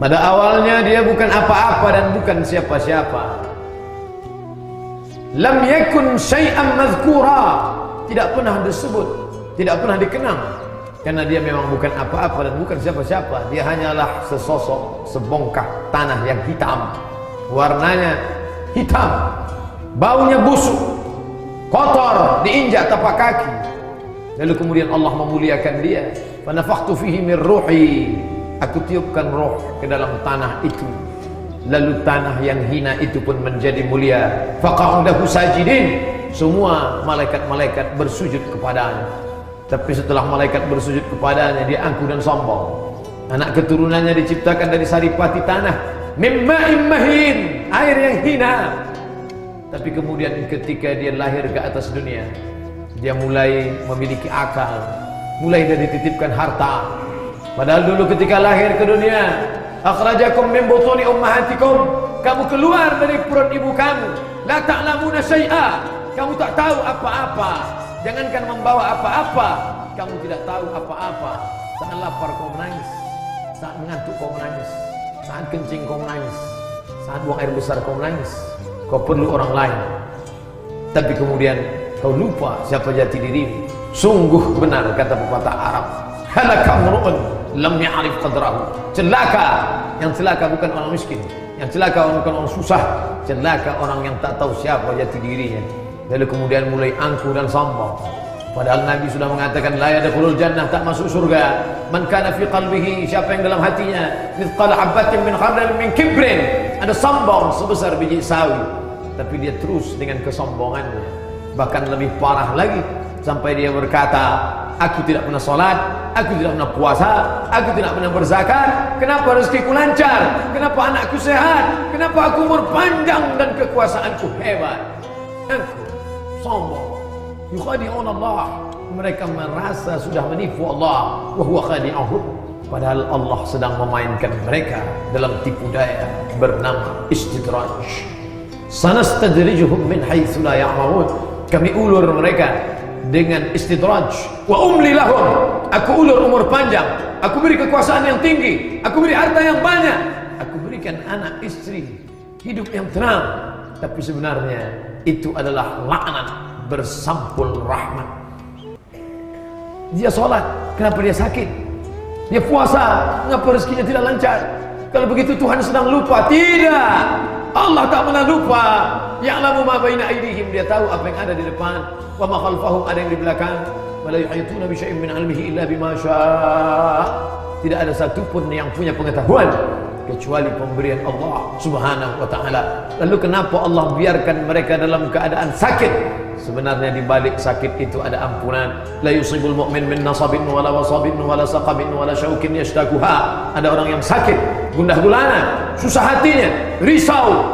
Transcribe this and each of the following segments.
Pada awalnya dia bukan apa-apa dan bukan siapa-siapa. Lam yakun syai'an mazkura, tidak pernah disebut, tidak pernah dikenang, karena dia memang bukan apa-apa dan bukan siapa-siapa. Dia hanyalah sesosok sebongkah tanah yang hitam, warnanya hitam, baunya busuk, kotor, diinjak tapak kaki. Lalu kemudian Allah memuliakan dia. Fa nafakhtu fihi min ruhi, aku tiupkan roh ke dalam tanah itu. Lalu tanah yang hina itu pun menjadi mulia. Faqa'udahu sajidin, semua malaikat-malaikat bersujud kepadanya. Tapi setelah malaikat bersujud kepadanya, dia angkuh dan sombong. Anak keturunannya diciptakan dari saripati tanah, mimma'im mahin, air yang hina. Tapi kemudian ketika dia lahir ke atas dunia, dia mulai memiliki akal, mulai dia dititipkan harta. Padahal dulu ketika lahir ke dunia, akhrajakum min butuni ummahatikum, kamu keluar dari perut ibu kamu, la ta'lamuna syai'a, kamu tak tahu apa-apa. Jangankan membawa apa-apa, kamu tidak tahu apa-apa. Saat lapar kau menangis, saat mengantuk kau menangis, saat kencing kau menangis, saat buang air besar kau menangis. Kau perlu orang lain, tapi kemudian kau lupa siapa jati dirimu. Sungguh benar kata pepatah Arab, halaka mru'un lam ya'rif qadrahu. Celaka, yang celaka bukan orang miskin, yang celaka bukan orang susah, celaka orang yang tak tahu siapa jati dirinya. Lalu kemudian mulai angkuh dan sombong. Padahal Nabi sudah mengatakan la yadkhulul jannah, tak masuk surga man kana fi qalbihi, siapa yang dalam hatinya mithqala habatin min khardal min kibrin, ada sombong sebesar biji sawi, tapi dia terus dengan kesombongannya. Bahkan lebih parah lagi, sampai dia berkata, aku tidak pernah sholat, aku tidak pernah puasa, aku tidak pernah berzakat. Kenapa rezekiku lancar? Kenapa anakku sehat? Kenapa aku umur panjang dan kekuasaanku hebat? Aku sombong. Yukhadi'un Allah, mereka merasa sudah menipu Allah, wa huwa khadi'uhum, padahal Allah sedang memainkan mereka dalam tipu daya bernama istidraj. Sanastadrijuhum min haitsu la ya'lamun, kami ulur mereka dengan istidraj. Wa umli lahum, aku ulur umur panjang, aku beri kekuasaan yang tinggi, aku beri harta yang banyak, aku berikan anak istri, hidup yang tenang. Tapi sebenarnya itu adalah laknat bersampul rahmat. Dia sholat, kenapa dia sakit? Dia puasa, kenapa rezekinya tidak lancar? Kalau begitu Tuhan sedang lupa? Tidak, Allah tak pernah lupa. Ya'lamu ma baina aydihim, dia tahu apa yang ada di depan, wa ma khalfahum, ada yang di belakang. Wa la yuhituna bi syai'in min 'ilmihi illa bima syaa. Tidak ada satupun yang punya pengetahuan kecuali pemberian Allah Subhanahu wa ta'ala. Lalu kenapa Allah biarkan mereka dalam keadaan sakit? Sebenarnya di balik sakit itu ada ampunan. La yusibul mu'min min nasabin wala wasabin wala saqabin wala syaukin yashtakuha. Ada orang yang sakit, gundah gulana, susah hatinya, risau,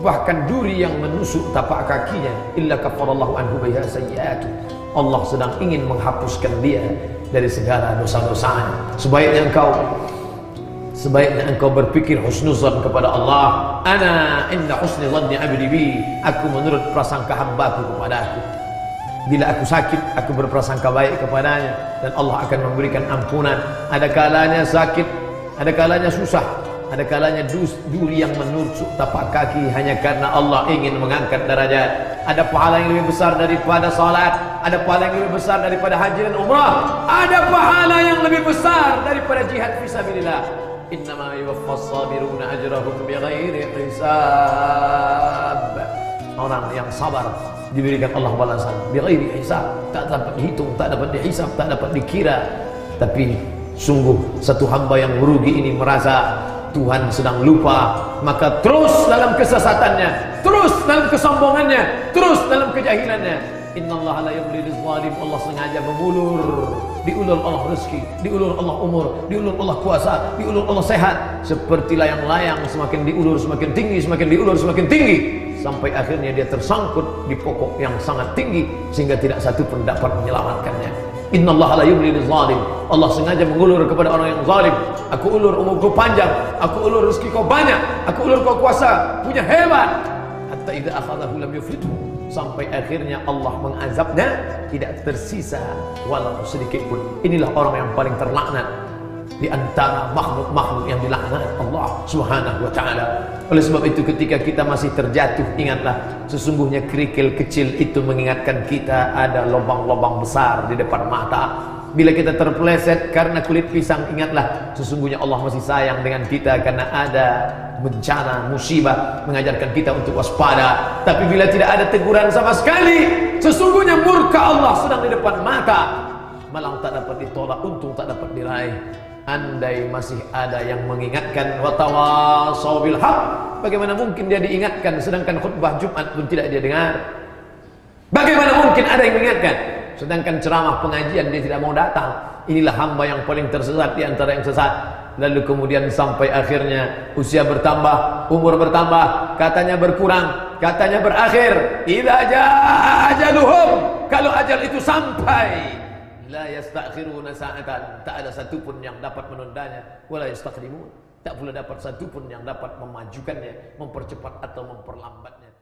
bahkan duri yang menusuk tapak kakinya. Illa kafarallahu anhu biha sayyi'atu. Allah sedang ingin menghapuskan dia dari segala dosa-dosanya. Sebaiknya engkau berpikir husnuzan kepada Allah. Ana inda husni dhanni abdi bi, aku menurut prasangka hambaku kepada aku. Bila aku sakit, aku berprasangka baik kepadanya, dan Allah akan memberikan ampunan. Ada kalanya sakit, ada kalanya susah, ada kalanya duri yang menusuk tapak kaki hanya karena Allah ingin mengangkat derajat. Ada pahala yang lebih besar daripada salat, ada pahala yang lebih besar daripada haji dan umrah, ada pahala yang lebih besar daripada jihad fisabilillah. Innama yuwaffas sabiruna ajrahum bighairi hisab. Orang yang sabar diberikan Allah balasan bighairi hisab, tak dapat dihitung, tak dapat dihisab, tak dapat dikira. Tapi sungguh satu hamba yang merugi ini merasa Tuhan sedang lupa, maka terus dalam kesesatannya, terus dalam kesombongannya, terus dalam kejahilannya. Innallaha la yumli liz-zalim, Allah sengaja mengulur, diulur Allah rezeki, diulur Allah umur, diulur Allah kuasa, diulur Allah sehat. Seperti layang-layang, semakin diulur semakin tinggi, semakin diulur semakin tinggi, sampai akhirnya dia tersangkut di pokok yang sangat tinggi sehingga tidak satu pun dapat menyelamatkannya. Innallaha la yumli liz-zalim, Allah sengaja mengulur kepada orang yang zalim. Aku ulur umurku panjang, aku ulur rezeki kau banyak, aku ulur kau kuasa, punya hebat. Hatta idza akhadahu lam yuflithu, sampai akhirnya Allah mengazabnya, tidak tersisa walau sedikit pun. Inilah orang yang paling terlaknat. di antara makhluk-makhluk yang dilaknat Allah Subhanahu wa taala. Oleh sebab itu ketika kita masih terjatuh, ingatlah sesungguhnya kerikil kecil itu mengingatkan kita ada lubang-lubang besar di depan mata. Bila kita terpeleset karena kulit pisang, ingatlah sesungguhnya Allah masih sayang dengan kita karena ada bencana, musibah mengajarkan kita untuk waspada. Tapi bila tidak ada teguran sama sekali, sesungguhnya murka Allah sedang di depan mata. Malang tak dapat ditolak, untung tak dapat diraih. Andai masih ada yang mengingatkan watawasau bil haq, bagaimana mungkin dia diingatkan sedangkan khutbah Jumat pun tidak dia dengar? Bagaimana mungkin ada yang mengingatkan sedangkan ceramah pengajian dia tidak mau datang? Inilah hamba yang paling tersesat di antara yang sesat. Lalu kemudian sampai akhirnya usia bertambah, umur bertambah, katanya berkurang, katanya berakhir. Idza jaa ajaluhum, kalau ajal itu sampai, la yastakhiruna sa'atan, tak ada satupun yang dapat menundanya, wala yastaqdimun, tak pula dapat satupun yang dapat memajukannya, mempercepat atau memperlambatnya.